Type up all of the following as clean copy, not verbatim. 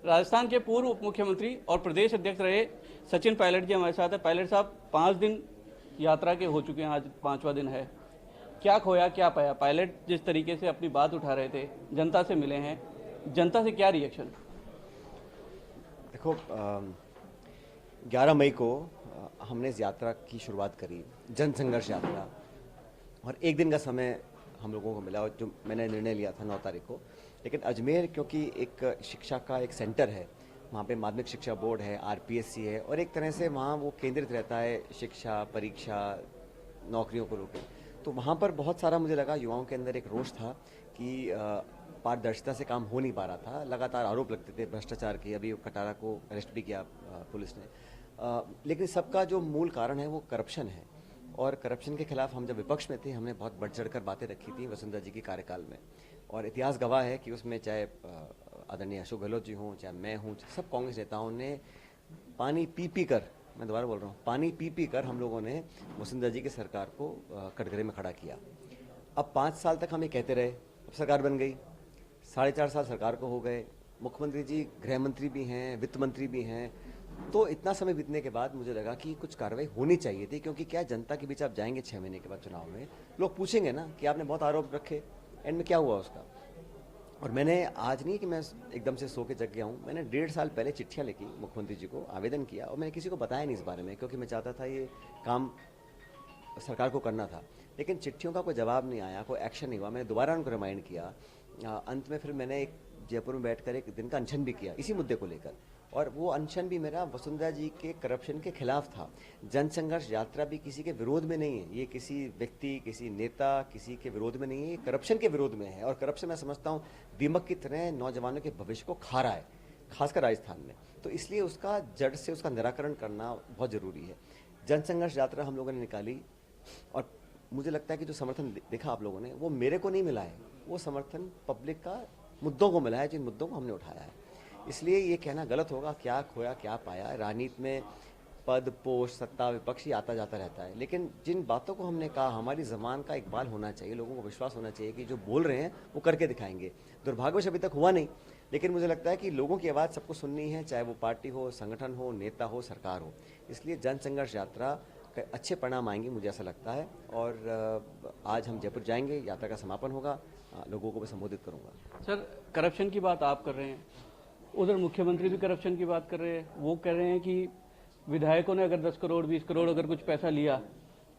राजस्थान के पूर्व उप मुख्यमंत्री और प्रदेश अध्यक्ष रहे सचिन पायलट जी हमारे साथ है। पायलट साहब, 5 दिन यात्रा के हो चुके हैं, आज 5वां दिन है। क्या खोया क्या पाया? पायलट जिस तरीके से अपनी बात उठा रहे थे, जनता से मिले हैं, जनता से क्या रिएक्शन? देखो, 11 मई को हमने इस यात्रा की शुरुआत करी, जन संघर्ष यात्रा, और एक दिन का समय हम लोगों को मिला, जो मैंने निर्णय लिया था 9 तारीख को। लेकिन अजमेर क्योंकि एक शिक्षा का एक सेंटर है, वहाँ पे माध्यमिक शिक्षा बोर्ड है, आरपीएससी है, और एक तरह से वहाँ वो केंद्रित रहता है शिक्षा, परीक्षा, नौकरियों को लेकर। तो वहाँ पर बहुत सारा मुझे लगा युवाओं के अंदर एक रोष था कि पारदर्शिता से काम हो नहीं पा रहा था। लगातार आरोप लगते थे भ्रष्टाचार के। अभी कटारा को अरेस्ट भी किया पुलिस ने। लेकिन सबका जो मूल कारण है वो करप्शन है, और करप्शन के खिलाफ हम जब विपक्ष में थे, हमने बहुत बढ़ चढ़ कर बातें रखी थी वसुंधरा जी के कार्यकाल में। और इतिहास गवाह है कि उसमें चाहे आदरणीय अशोक गहलोत जी हों, चाहे मैं हूँ, सब कांग्रेस नेताओं ने पानी पी पी कर, मैं दोबारा बोल रहा हूँ, पानी पी पी कर हम लोगों ने वसुंधरा जी की सरकार को कटघरे में खड़ा किया। अब 5 साल तक हम ये कहते रहे, अब सरकार बन गई, 4.5 साल सरकार को हो गए, मुख्यमंत्री जी गृह मंत्री भी हैं, वित्त मंत्री भी हैं। तो इतना समय बीतने के बाद मुझे लगा कि कुछ कार्रवाई होनी चाहिए थी, क्योंकि क्या जनता के बीच आप जाएंगे 6 महीने के बाद चुनाव में, लोग पूछेंगे ना कि आपने बहुत आरोप रखे, एंड में क्या हुआ उसका। और मैंने आज नहीं कि मैं एकदम से सो के जग गया हूँ, मैंने 1.5 साल पहले चिट्ठियाँ लिखी मुख्यमंत्री जी को, आवेदन किया, और मैंने किसी को बताया नहीं इस बारे में, क्योंकि मैं चाहता था ये काम सरकार को करना था। लेकिन चिट्ठियों का कोई जवाब नहीं आया, कोई एक्शन नहीं हुआ। मैंने दोबारा उनको रिमाइंड किया। अंत में फिर मैंने एक जयपुर में बैठकर एक दिन का अनशन भी किया इसी मुद्दे को लेकर, और वो अनशन भी मेरा वसुंधरा जी के करप्शन के खिलाफ था। जन संघर्ष यात्रा भी किसी के विरोध में नहीं है, ये किसी व्यक्ति, किसी नेता, किसी के विरोध में नहीं है, ये करप्शन के विरोध में है। और करप्शन मैं समझता हूँ दीमक की तरह नौजवानों के भविष्य को खा रहा है, खासकर राजस्थान में। तो इसलिए उसका जड़ से उसका निराकरण करना बहुत जरूरी है। जन संघर्ष यात्रा हम लोगों ने निकाली, और मुझे लगता है कि जो समर्थन देखा आप लोगों ने, वो मेरे को नहीं मिला है, वो समर्थन पब्लिक का मुद्दों को मिला है, जिन मुद्दों को हमने उठाया है। इसलिए ये कहना गलत होगा क्या खोया क्या पाया। राजनीति में पद, पोस्ट, सत्ता, विपक्ष ही आता जाता रहता है, लेकिन जिन बातों को हमने कहा, हमारी जबान का इकबाल होना चाहिए, लोगों को विश्वास होना चाहिए कि जो बोल रहे हैं वो करके दिखाएंगे। दुर्भाग्यवश अभी तक हुआ नहीं, लेकिन मुझे लगता है कि लोगों की आवाज़ सबको सुननी है, चाहे वो पार्टी हो, संगठन हो, नेता हो, सरकार हो। इसलिए जन संघर्ष यात्रा अच्छे परिणाम आएंगे, मुझे ऐसा लगता है। और आज हम जयपुर जाएंगे, यात्रा का समापन होगा, लोगों को भी संबोधित करूंगा। सर, करप्शन की बात आप कर रहे हैं, उधर मुख्यमंत्री भी करप्शन की बात कर रहे हैं। वो कह रहे हैं कि विधायकों ने अगर 10 करोड़ 20 करोड़ अगर कुछ पैसा लिया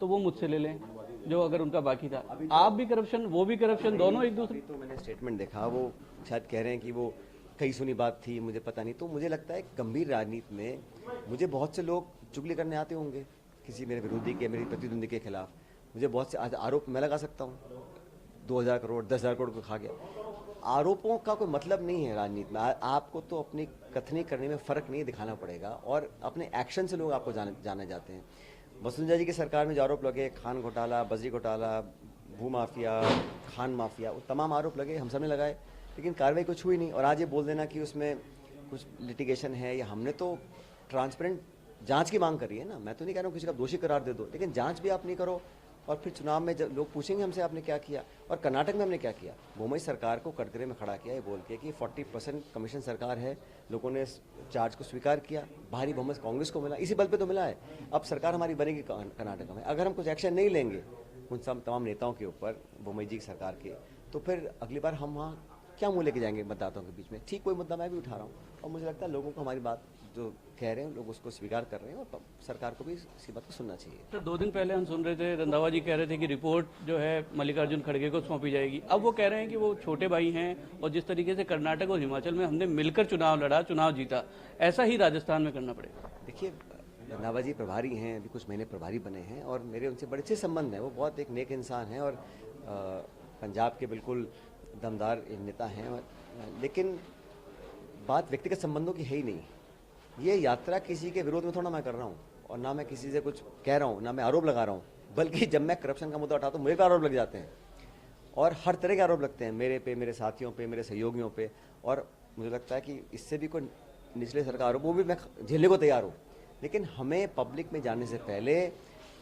तो वो मुझसे ले लें, जो अगर उनका बाकी था। आप भी करप्शन, वो भी करप्शन, दोनों एक दूसरे। तो मैंने स्टेटमेंट देखा, वो शायद कह रहे हैं कि वो कई सुनी बात थी, मुझे पता नहीं। तो मुझे लगता है गंभीर राजनीति में मुझे बहुत से लोग चुगली करने आते होंगे, किसी मेरे विरोधी के, मेरी प्रतिद्वंदी के खिलाफ। मुझे बहुत से आरोप मैं लगा सकता हूँ, 2000 करोड़ 10,000 करोड़ को खा गया। आरोपों का कोई मतलब नहीं है राजनीति में। आपको तो अपनी कथनी करने में फ़र्क नहीं दिखाना पड़ेगा, और अपने एक्शन से लोग आपको जाने जाते हैं। वसुंधरा जी की सरकार में जो आरोप लगे, खान घोटाला, बजरी घोटाला, भू माफिया, खान माफिया, वो तमाम आरोप लगे, हम सब ने लगाए, लेकिन कार्रवाई कुछ हुई नहीं। और आज ये बोल देना कि उसमें कुछ लिटिगेशन है, या हमने तो ट्रांसपेरेंट जांच की मांग करी है ना। मैं तो नहीं कह रहा हूँ किसी का दोषी करार दे दो, लेकिन जांच भी आप नहीं करो, और फिर चुनाव में जब लोग पूछेंगे हमसे आपने क्या किया। और कर्नाटक में हमने क्या किया, बोमई सरकार को कटघरे में खड़ा किया, ये बोल के कि 40% कमीशन सरकार है। लोगों ने चार्ज को स्वीकार किया, भारी बहुमत कांग्रेस को मिला, इसी बल पे तो मिला है। अब सरकार हमारी बनेगी कर्नाटक में। अगर हम कुछ एक्शन नहीं लेंगे उन सब तमाम नेताओं के ऊपर, बोमई जी की सरकार के, तो फिर अगली बार हम वहाँ क्या मुँह लेके जाएंगे मतदाताओं के बीच में। ठीक वही मुद्दा मैं भी उठा रहा हूँ, और मुझे लगता है लोगों को हमारी बात जो कह रहे हैं, लोग उसको स्वीकार कर रहे हैं, और सरकार को भी इसकी बात को सुनना चाहिए। सर, 2 दिन पहले हम सुन रहे थे, रंधावा जी कह रहे थे कि रिपोर्ट जो है मल्लिकार्जुन खड़गे को सौंपी जाएगी। अब वो कह रहे हैं कि वो छोटे भाई हैं, और जिस तरीके से कर्नाटक और हिमाचल में हमने मिलकर चुनाव लड़ा, चुनाव जीता, ऐसा ही राजस्थान में करना पड़ेगा। देखिए, रंधावा जी प्रभारी हैं, अभी कुछ महीने प्रभारी बने हैं, और मेरे उनसे बड़े अच्छे संबंध हैं। वो बहुत एक नेक इंसान हैं, और पंजाब के बिल्कुल दमदार नेता हैं। लेकिन बात व्यक्तिगत संबंधों की है ही नहीं। ये यात्रा किसी के विरोध में थोड़ा मैं कर रहा हूँ, और ना मैं किसी से कुछ कह रहा हूँ, ना मैं आरोप लगा रहा हूँ। बल्कि जब मैं करप्शन का मुद्दा उठाता हूँ, मुझे भी आरोप लग जाते हैं, और हर तरह के आरोप लगते हैं मेरे पे, मेरे साथियों पे, मेरे सहयोगियों पे। और मुझे लगता है कि इससे भी कोई निचले स्तर का आरोप, वो भी मैं झेलने को तैयार हूँ। लेकिन हमें पब्लिक में जाने से पहले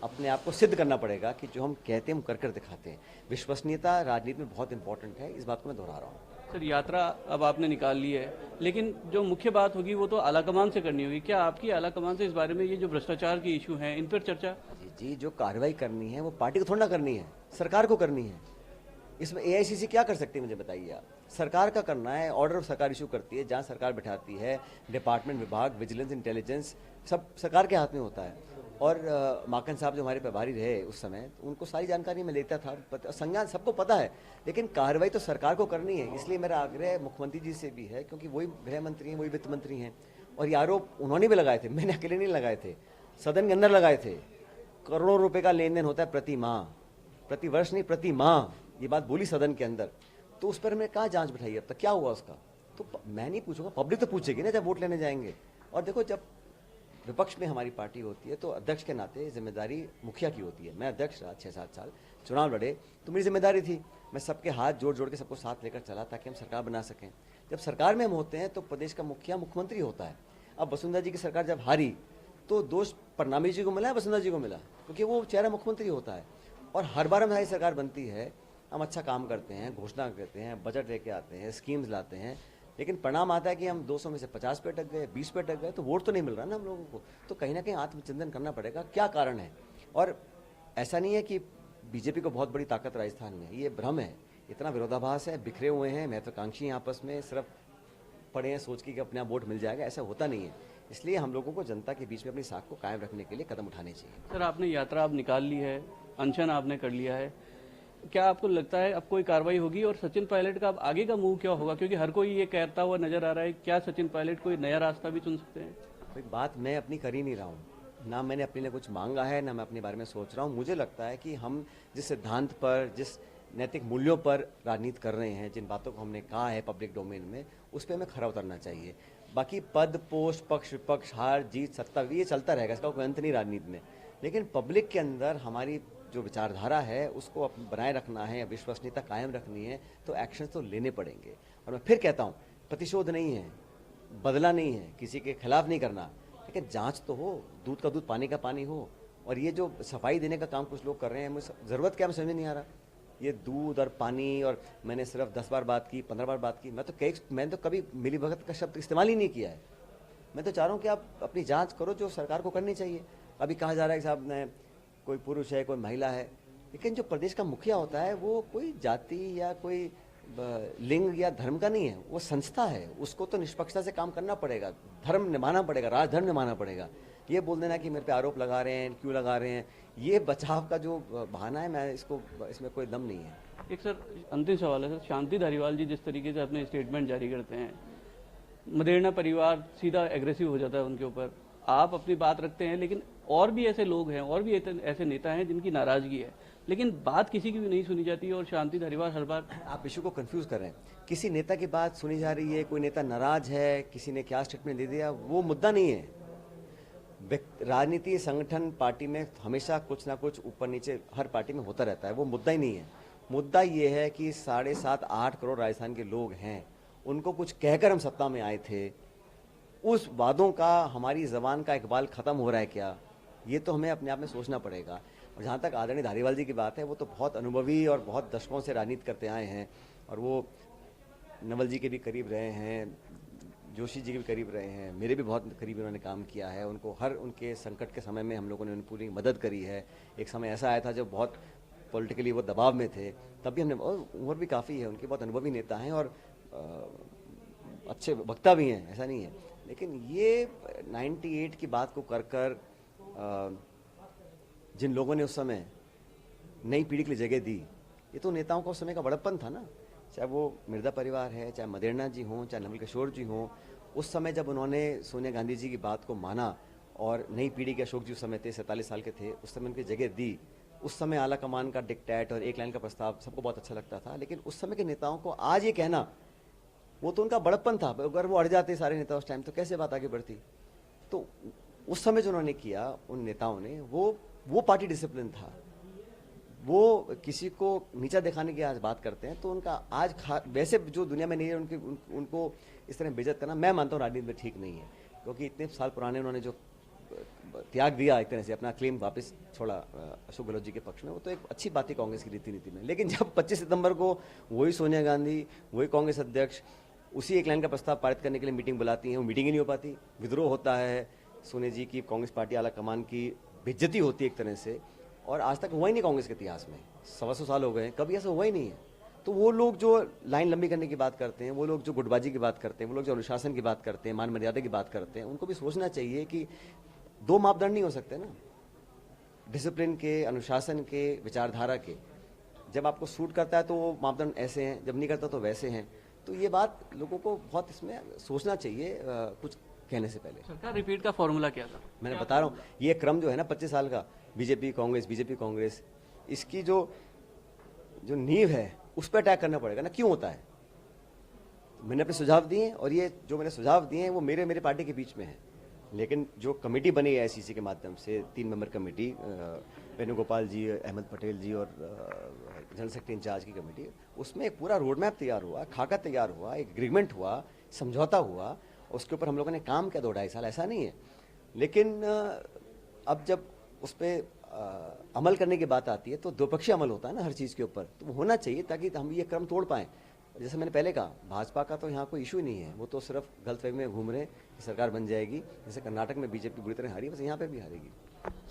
अपने आप को सिद्ध करना पड़ेगा कि जो हम कहते हैं हम कर कर दिखाते हैं। विश्वसनीयता राजनीति में बहुत इंपॉर्टेंट है, इस बात को मैं दोहरा रहा हूँ। सर यात्रा अब आपने निकाल ली है, लेकिन जो मुख्य बात होगी वो तो आलाकमान से करनी होगी। क्या आपकी आलाकमान से इस बारे में ये जो भ्रष्टाचार की इशू है इन पर चर्चा? जी, जो कार्रवाई करनी है वो पार्टी को थोड़ा ना करनी है, सरकार को करनी है। इसमें एआईसीसी क्या कर सकती है मुझे बताइए आप? सरकार का करना है, ऑर्डर सरकार इशू करती है, जहाँ सरकार बैठाती है, डिपार्टमेंट, विभाग, विजिलेंस, इंटेलिजेंस सब सरकार के हाथ में होता है। और माकन साहब जो हमारे प्रभारी रहे उस समय, उनको सारी जानकारी मैं लेता था, संज्ञान सबको पता है, लेकिन कार्रवाई तो सरकार को करनी है। इसलिए मेरा आग्रह मुख्यमंत्री जी से भी है, क्योंकि वही गृह मंत्री हैं, वही वित्त मंत्री हैं, और ये आरोप उन्होंने भी लगाए थे, मैंने अकेले नहीं लगाए थे, सदन के अंदर लगाए थे। करोड़ों रुपए का लेन देन होता है प्रति माह, प्रति वर्ष नहीं, प्रति माह, ये बात बोली सदन के अंदर। तो उस पर हमने कहाँ जांच बिठाई, अब तक क्या हुआ उसका? तो मैं नहीं पूछूंगा, पब्लिक तो पूछेगी ना जब वोट लेने जाएंगे। और देखो, जब विपक्ष में हमारी पार्टी होती है तो अध्यक्ष के नाते जिम्मेदारी मुखिया की होती है। मैं अध्यक्ष रहा 6-7 साल, चुनाव लड़े तो मेरी जिम्मेदारी थी, मैं सबके हाथ जोड़ जोड़ के सबको साथ लेकर चला ताकि हम सरकार बना सकें। जब सरकार में हम होते हैं तो प्रदेश का मुखिया मुख्यमंत्री होता है। अब वसुंधरा जी की सरकार जब हारी तो दोष प्रणामी जी को मिला है, वसुंधरा जी को मिला, क्योंकि वो चेहरा मुख्यमंत्री होता है। और हर बार हमारी सरकार बनती है, हम अच्छा काम करते हैं, घोषणा करते हैं, बजट लेके आते हैं, स्कीम्स लाते हैं, लेकिन परिणाम आता है कि हम 200 में से 50 पे अटक गए, 20 पे अटक गए, तो वोट तो नहीं मिल रहा ना हम लोगों को। तो कहीं ना कहीं आत्मचिंतन करना पड़ेगा, क्या कारण है। और ऐसा नहीं है कि बीजेपी को बहुत बड़ी ताकत राजस्थान में, ये भ्रम है, इतना विरोधाभास है, बिखरे हुए हैं महत्वाकांक्षी आपस में, सिर्फ पड़े हैं सोच के कि अपने आप वोट मिल जाएगा, ऐसा होता नहीं है। इसलिए हम लोगों को जनता के बीच में अपनी साख को कायम रखने के लिए कदम उठाने चाहिए। सर आपने यात्रा अब निकाल ली है, अनशन आपने कर लिया है, क्या आपको लगता है अब कोई कार्रवाई होगी? और सचिन पायलट का अब आगे का मूव क्या होगा? क्योंकि हर कोई ये कहता हुआ नजर आ रहा है, क्या सचिन पायलट कोई नया रास्ता भी चुन सकते हैं? कोई बात मैं अपनी कर ही नहीं रहा हूँ, ना मैंने अपने लिए कुछ मांगा है, ना मैं अपने बारे में सोच रहा हूँ। मुझे लगता है कि हम जिस सिद्धांत पर, जिस नैतिक मूल्यों पर राजनीति कर रहे हैं, जिन बातों को हमने कहा है पब्लिक डोमेन में, उस पर हमें खरा उतरना चाहिए। बाकी पद, पोस्ट, पक्ष विपक्ष, हार जीत, सत्ता, ये चलता रहेगा, इसका कोई अंत नहीं राजनीति में। लेकिन पब्लिक के अंदर हमारी जो विचारधारा है उसको बनाए रखना है, विश्वसनीयता कायम रखनी है, तो एक्शन तो लेने पड़ेंगे। और मैं फिर कहता हूँ, प्रतिशोध नहीं है, बदला नहीं है, किसी के खिलाफ नहीं करना, लेकिन जांच तो हो, दूध का दूध पानी का पानी हो। और ये जो सफाई देने का काम कुछ लोग कर रहे हैं, मुझे ज़रूरत क्या, मुझे समझ नहीं आ रहा। ये दूध और पानी, और मैंने सिर्फ 10 बार बात की, 15 बार बात की, मैंने तो कभी मिली भगत का शब्द इस्तेमाल ही नहीं किया है। मैं तो चाह रहा हूँ कि आप अपनी जांच करो, जो सरकार को करनी चाहिए। अभी कहा जा रहा है कि साहब ने कोई पुरुष है, कोई महिला है, लेकिन जो प्रदेश का मुखिया होता है वो कोई जाति या कोई लिंग या धर्म का नहीं है, वो संस्था है, उसको तो निष्पक्षता से काम करना पड़ेगा, धर्म निभाना पड़ेगा, राजधर्म निभाना पड़ेगा। ये बोल देना कि मेरे पे आरोप लगा रहे हैं, क्यों लगा रहे हैं, ये बचाव का जो बहाना है, मैं इसमें कोई दम नहीं है। एक सर अंतिम सवाल है सर, शांति धारीवाल जी जिस तरीके से अपने स्टेटमेंट जारी करते हैं, मदेरणा परिवार सीधा एग्रेसिव हो जाता है उनके ऊपर, आप अपनी बात रखते हैं, लेकिन और भी ऐसे लोग हैं, और भी ऐसे नेता हैं जिनकी नाराजगी है, लेकिन बात किसी की भी नहीं सुनी जाती है। और शांति धारीवाल हर बार, आप इशू को कंफ्यूज कर रहे हैं, किसी नेता की बात सुनी जा रही है, कोई नेता नाराज है, किसी ने क्या स्टेटमेंट दे दिया, वो मुद्दा नहीं है। राजनीति, संगठन, पार्टी में हमेशा कुछ ना कुछ ऊपर नीचे हर पार्टी में होता रहता है, वो मुद्दा ही नहीं है। मुद्दा ये है कि 7.5-8 करोड़ राजस्थान के लोग हैं, उनको कुछ कहकर हम सत्ता में आए थे, उस वादों का हमारी जबान का इकबाल खत्म हो रहा है क्या, ये तो हमें अपने आप में सोचना पड़ेगा। और जहाँ तक आदरणीय धारीवाल जी की बात है, वो तो बहुत अनुभवी और बहुत दशकों से राजनीति करते आए हैं, और वो नवल जी के भी करीब रहे हैं, जोशी जी के भी करीब रहे हैं, मेरे भी बहुत करीब उन्होंने काम किया है। उनको हर उनके संकट के समय में हम लोगों ने उनकी पूरी मदद करी है। एक समय ऐसा आया था जब बहुत पॉलिटिकली वो दबाव में थे, तब भी हमने, और उम्र भी काफ़ी है उनके, बहुत अनुभवी नेता हैं और अच्छे वक्ता भी हैं, ऐसा नहीं है। लेकिन ये 98 की बात को कर जिन लोगों ने उस समय नई पीढ़ी के लिए जगह दी, ये तो नेताओं का उस समय का बड़प्पन था ना। चाहे वो मिर्जा परिवार है, चाहे मदेरणा जी हों, चाहे नवल किशोर जी हों, उस समय जब उन्होंने सोनिया गांधी जी की बात को माना और नई पीढ़ी के अशोक जी उस समय थे, 47 साल के थे, उस समय उनकी जगह दी। उस समय आला कमान का डिक्टेट और एक लाइन का प्रस्ताव सबको बहुत अच्छा लगता था, लेकिन उस समय के नेताओं को आज ये कहना, वो तो उनका बड़प्पन था। अगर वो अड़ जाते सारे नेता उस टाइम, तो कैसे बात आगे बढ़ती। तो उस समय जो उन्होंने किया उन नेताओं ने, वो पार्टी डिसिप्लिन था। वो किसी को नीचा दिखाने की आज बात करते हैं, तो उनका आज वैसे जो दुनिया में नहीं है, उनको इस तरह बेइज्जत करना, मैं मानता हूँ राजनीति में ठीक नहीं है, क्योंकि इतने साल पुराने उन्होंने जो त्याग दिया एक तरह से, अपना क्लेम वापस छोड़ा अशोक गहलोत जी के पक्ष में, वो तो एक अच्छी बात थी कांग्रेस की रीति नीति में। लेकिन जब 25 सितंबर को वही सोनिया गांधी, वही कांग्रेस अध्यक्ष उसी एक लाइन का प्रस्ताव पारित करने के लिए मीटिंग बुलाती हैं, वो मीटिंग ही नहीं हो पाती, विद्रोह होता है, सोनिया जी की कांग्रेस पार्टी आला कमान की बेइज्जती होती है एक तरह से, और आज तक हुआ ही नहीं कांग्रेस के इतिहास में, 125 साल हो गए, कभी ऐसा हुआ ही नहीं है। तो वो लोग जो लाइन लंबी करने की बात करते हैं, वो लोग जो गुटबाजी की बात करते हैं, वो लोग जो अनुशासन की बात करते हैं, मान मर्यादा की बात करते हैं, उनको भी सोचना चाहिए कि दो मापदंड नहीं हो सकते ना, डिसिप्लिन के, अनुशासन के, विचारधारा के। जब आपको सूट करता है तो वो मापदंड ऐसे हैं, जब नहीं करता तो वैसे हैं। तो ये बात लोगों को बहुत इसमें सोचना चाहिए कुछ कहने से पहले। सरकार रिपीट का फॉर्मूला क्या था? मैंने बता रहा हूँ, ये क्रम जो है ना 25 साल का, बीजेपी कांग्रेस, इसकी जो नींव है उस पर अटैक करना पड़ेगा ना, क्यों होता है। मैंने अपने सुझाव दिए और ये जो मैंने सुझाव दिए हैं वो मेरे पार्टी के बीच में है। लेकिन जो कमेटी बनी है ICC के माध्यम से, 3 मेंबर कमेटी, वेणुगोपाल जी, अहमद पटेल जी और जनरल सेक्रेटरी इंचार्ज की कमेटी, उसमें एक पूरा रोड मैप तैयार हुआ, खाका तैयार हुआ, एक एग्रीमेंट हुआ, समझौता हुआ, उसके ऊपर हम लोगों ने काम किया 2-2.5 साल, ऐसा नहीं है। लेकिन अब जब उस पर अमल करने की बात आती है तो द्विपक्षीय अमल होता है ना हर चीज़ के ऊपर, तो वो होना चाहिए ताकि हम ये क्रम तोड़ पाएँ। जैसे मैंने पहले कहा, भाजपा का तो यहाँ कोई इशू ही नहीं है, वो तो सिर्फ गलतफहमी में घूम रहे हैं कि सरकार बन जाएगी। जैसे कर्नाटक में बीजेपी बुरी तरह हारी, बस यहाँ पे भी हारेगी।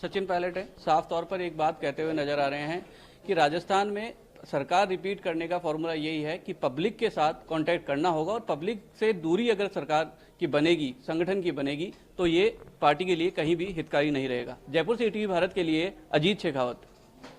सचिन पायलट है, साफ तौर पर एक बात कहते हुए नजर आ रहे हैं कि राजस्थान में सरकार रिपीट करने का फॉर्मूला यही है कि पब्लिक के साथ कांटेक्ट करना होगा, और पब्लिक से दूरी अगर सरकार की बनेगी, संगठन की बनेगी, तो ये पार्टी के लिए कहीं भी हितकारी नहीं रहेगा। जयपुर से ईटीवी भारत के लिए अजीत शेखावत।